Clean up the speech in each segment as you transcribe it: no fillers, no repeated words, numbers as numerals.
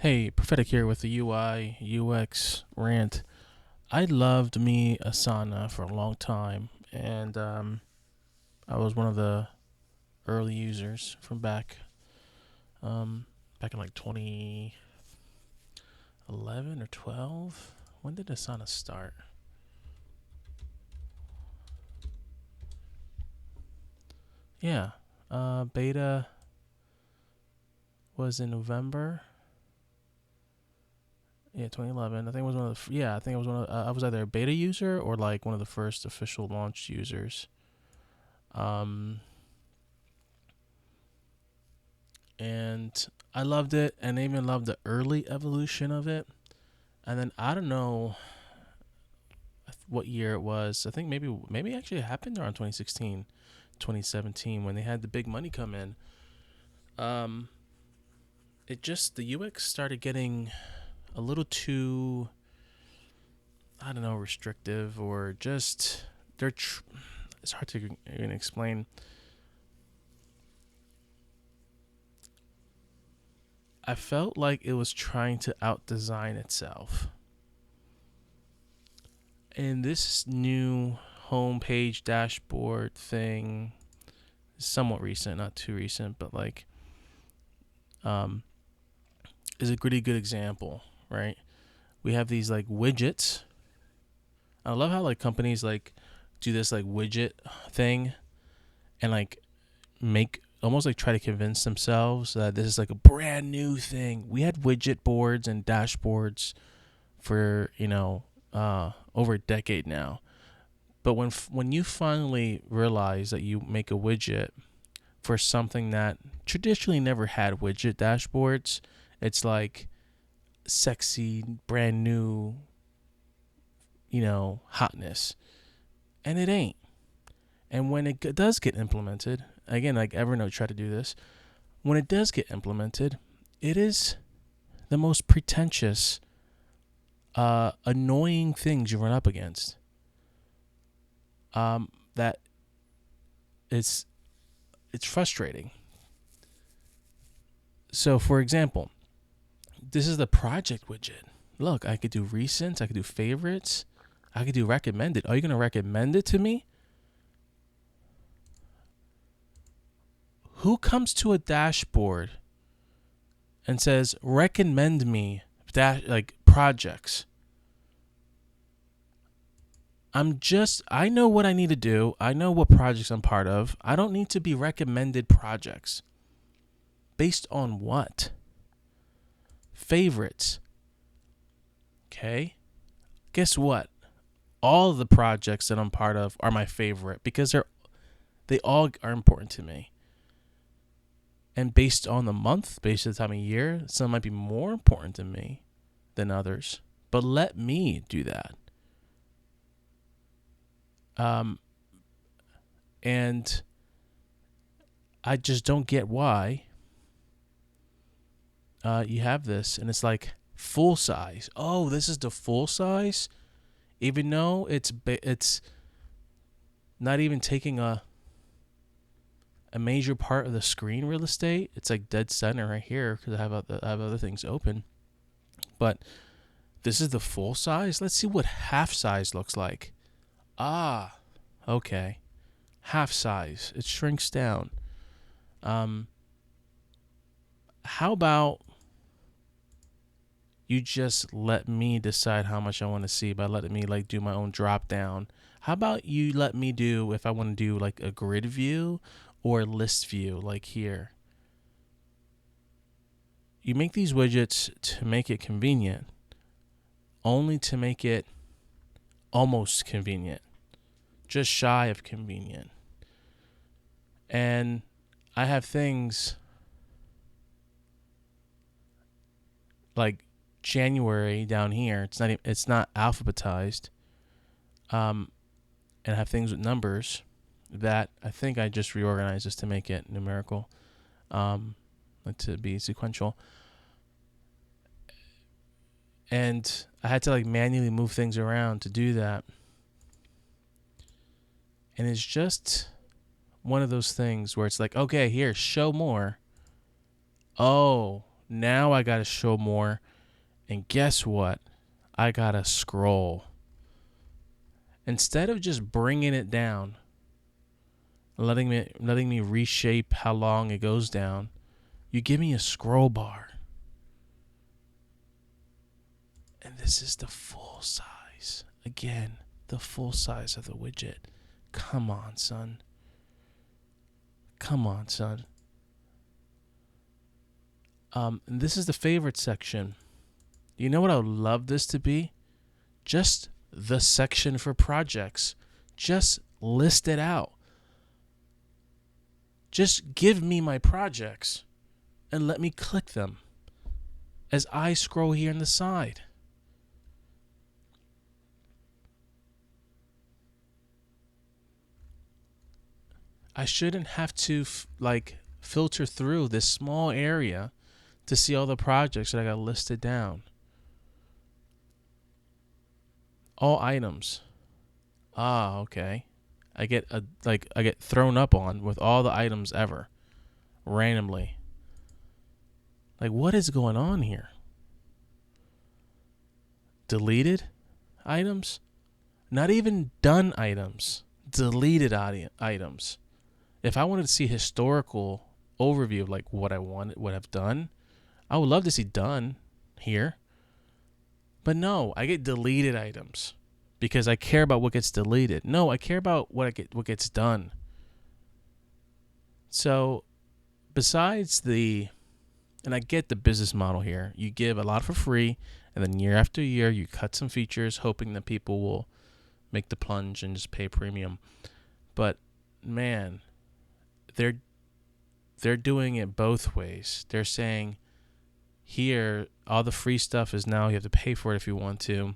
Hey, Prophetic here with the UI UX rant. I loved me Asana for a long time, and I was one of the early users from back in like 2011 or 12. When did Asana start? Yeah, beta was in November. Yeah, 2011. I think it was one of the. Yeah, I think it was one of. I was either a beta user or like one of the first official launch users. Um, and I loved it, and I even loved the early evolution of it. And then I don't know what year it was. I think maybe actually it happened around 2016, 2017 when they had the big money come in. Um, it just the UX started getting a little too, I don't know, restrictive, or just it's hard to even explain. I felt like it was trying to outdesign itself. And this new homepage dashboard thing is somewhat recent, not too recent, but like um, is a pretty good example, right? We have these like widgets. I love how like companies like do this like widget thing and like make almost like try to convince themselves that this is like a brand new thing. We had widget boards and dashboards for, over a decade now. But when you finally realize that you make a widget for something that traditionally never had widget dashboards, it's like sexy, brand new, hotness. And it ain't. And when it does get implemented, again, like Evernote tried to do this, when it does get implemented, it is the most pretentious, annoying things you run up against. That it's frustrating. So, for example, this is the project widget. Look, I could do recents, I could do favorites, I could do recommended. Are you going to recommend it to me? Who comes to a dashboard and says, recommend me like projects? I know what I need to do. I know what projects I'm part of. I don't need to be recommended projects. Based on what? Favorites. Okay. Guess what? All of the projects that I'm part of are my favorite because they all are important to me. And based on the month, based on the time of year, some might be more important to me than others. But let me do that. And I just don't get why you have this, and it's like full size. Oh, this is the full size, even though it's not even taking a major part of the screen real estate. It's like dead center right here because I have other things open. But this is the full size. Let's see what half size looks like. Ah, okay, half size. It shrinks down. How about you just let me decide how much I want to see by letting me like do my own drop down? How about you let me do if I want to do like a grid view or list view like here? You make these widgets to make it convenient, only to make it almost convenient, just shy of convenient. And I have things like January down here. It's not alphabetized. And I have things with numbers that I think I just reorganized just to make it numerical, to be sequential. And I had to like manually move things around to do that. And it's just one of those things where it's like, okay, here, show more. Oh, Now I got to show more. And guess what? I got to scroll. Instead of just bringing it down, letting me reshape how long it goes down, you give me a scroll bar. And this is the full size. Again, the full size of the widget. Come on, son. Come on, son. And this is the favorite section. You know what I would love this to be? Just the section for projects. Just list it out. Just give me my projects and let me click them as I scroll here on the side. I shouldn't have to filter through this small area to see all the projects that I got listed down. All items. Okay. I get thrown up on with all the items ever, randomly. Like, what is going on here? Deleted items? Not even done items. Deleted items. If I wanted to see historical overview of like what I wanted, what I've done, I would love to see done here. But no, I get deleted items because I care about what gets deleted. No, I care about what gets done. So besides and I get the business model here. You give a lot for free, and then year after year, you cut some features, hoping that people will make the plunge and just pay premium. But man, they're doing it both ways. They're saying, here, all the free stuff is now you have to pay for it if you want to.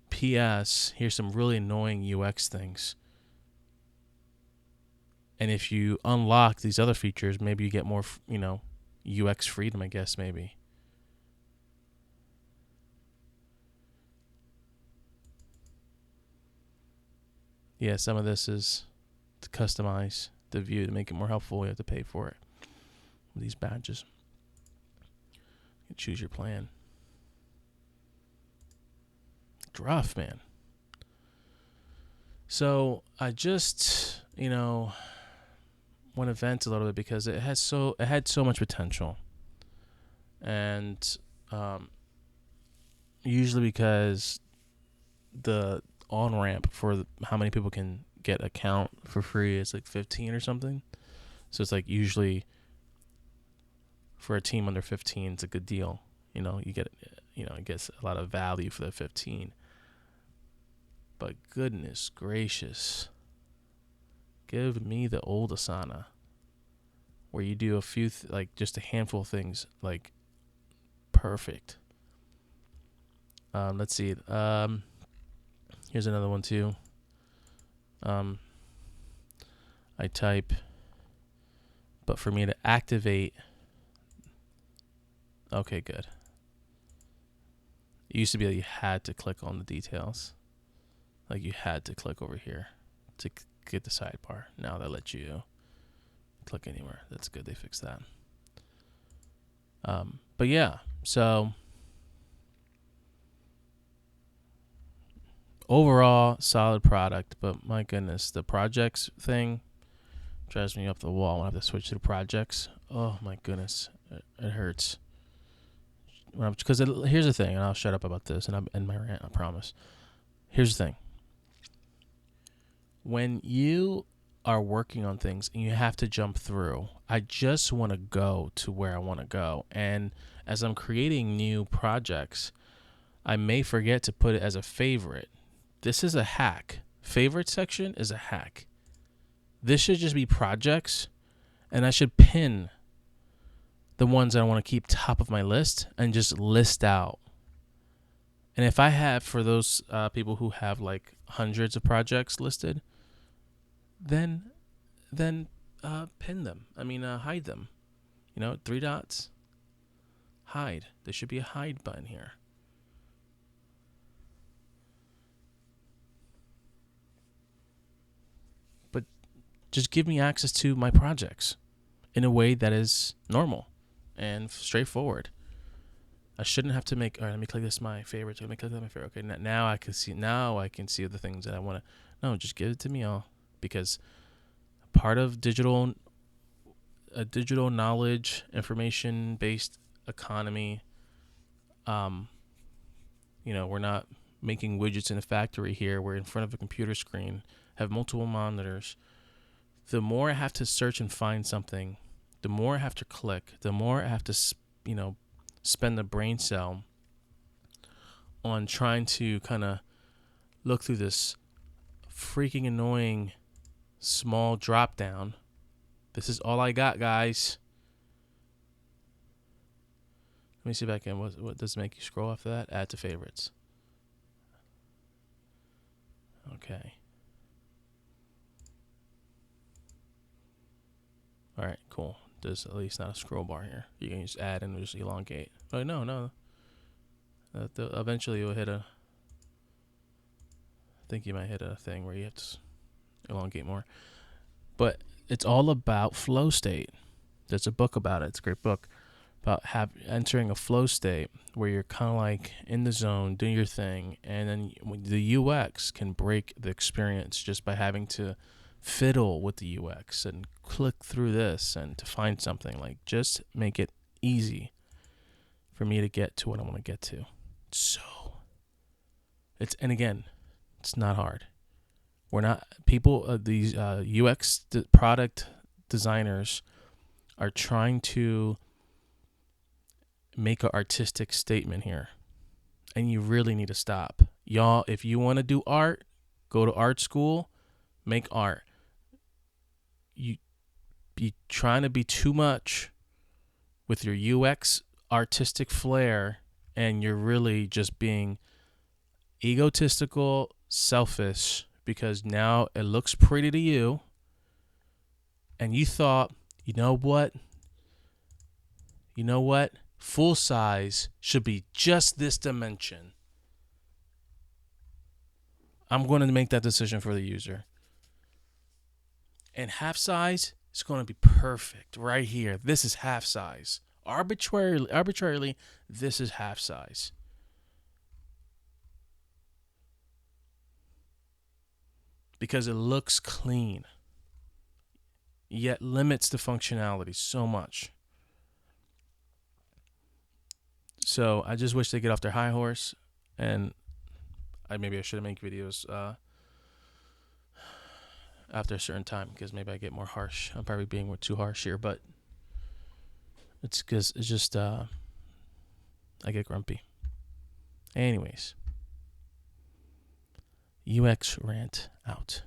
P.S. Here's some really annoying UX things. And if you unlock these other features, maybe you get more, UX freedom, I guess, maybe. Yeah, some of this is to customize the view to make it more helpful. You have to pay for it. These badges. You choose your plan. It's rough, man. So I just, want to vent a little bit because it had so much potential, and usually because the on ramp for how many people can get account for free is like 15 or something. So it's like usually for a team under 15, it's a good deal. You get, it gets a lot of value for the 15. But goodness gracious, give me the old Asana where you do a few, just a handful of things, perfect. Let's see. Here's another one too. I type, but for me to activate, okay, good. It used to be that you had to click on the details. Like you had to click over here to get the sidebar. Now they let you click anywhere. That's good. They fixed that. But yeah, so overall solid product, but my goodness, the projects thing drives me up the wall when I have to switch to the projects. Oh my goodness, it hurts. Because here's the thing, and I'll shut up about this, and I'm in my rant, I promise. Here's the thing. When you are working on things and you have to jump through, I just want to go to where I want to go. And as I'm creating new projects, I may forget to put it as a favorite. This is a hack. Favorite section is a hack. This should just be projects, and I should pin the ones that I want to keep top of my list and just list out. And if I have, for those people who have like hundreds of projects listed, then pin them. Hide them. 3 dots. Hide. There should be a hide button here. But just give me access to my projects in a way that is normal and straightforward. I shouldn't have to make. All right, let me click this my favorite. Let me click that my favorite. Okay, now I can see. Now I can see the things that I want to. No, just give it to me all, because part of a digital knowledge, information based economy. We're not making widgets in a factory here. We're in front of a computer screen, have multiple monitors. The more I have to search and find something, the more I have to click, the more I have to, spend the brain cell on trying to kind of look through this freaking annoying small drop down. This is all I got, guys. Let me see if I can. What does it make you scroll after that? Add to favorites. Okay. All right, cool. There's at least not a scroll bar here. You can just add and just elongate. But no. Eventually you'll hit I think you might hit a thing where you have to elongate more. But it's all about flow state. There's a book about it. It's a great book about entering a flow state where you're kind of like in the zone, doing your thing, and then the UX can break the experience just by having to fiddle with the UX and click through this and to find something. Like, just make it easy for me to get to what I want to get to. And again, it's not hard. We're not people. These UX product designers are trying to make an artistic statement here, and you really need to stop, y'all. If you want to do art, go to art school, make art. You be trying to be too much with your UX artistic flair, and you're really just being egotistical, selfish, because now it looks pretty to you, and you thought, you know what, full size should be just this dimension. I'm going to make that decision for the user. And half size is going to be perfect right here. This is half size. Arbitrarily, this is half size. Because it looks clean, yet limits the functionality so much. So I just wish they get off their high horse, and maybe I should make videos after a certain time, because maybe I get more harsh. I'm probably being too harsh here, but it's because it's just I get grumpy. Anyways, UX rant out.